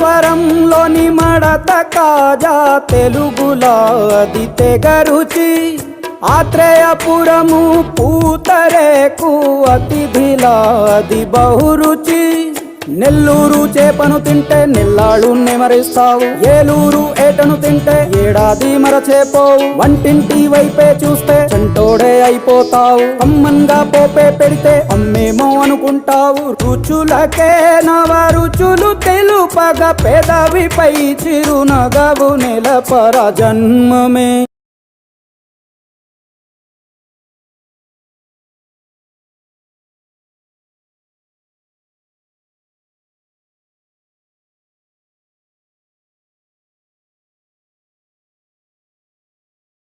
అన్నవరంలోని మడత కాజా తెలుగులో అది తెగ రుచి ఆత్రేయపురము పూతరేకు అతిథిలా అది బహురుచి నెల్లూరు చేపను తింటే నెల్లాళ్ళు నెమరిస్తావు ఏలూరు ఏటను తింటే ఏడాది మరచేపోవు వంటింటి వైపే చూస్తే చంటోడే అయిపోతావు అమ్మంగా పోపే పెడితే అమ్మేమో అనుకుంటావు రుచులకే నవ రుచులు తెలుపగా పెదవిపై చిరునగవు నెలపర జన్మమే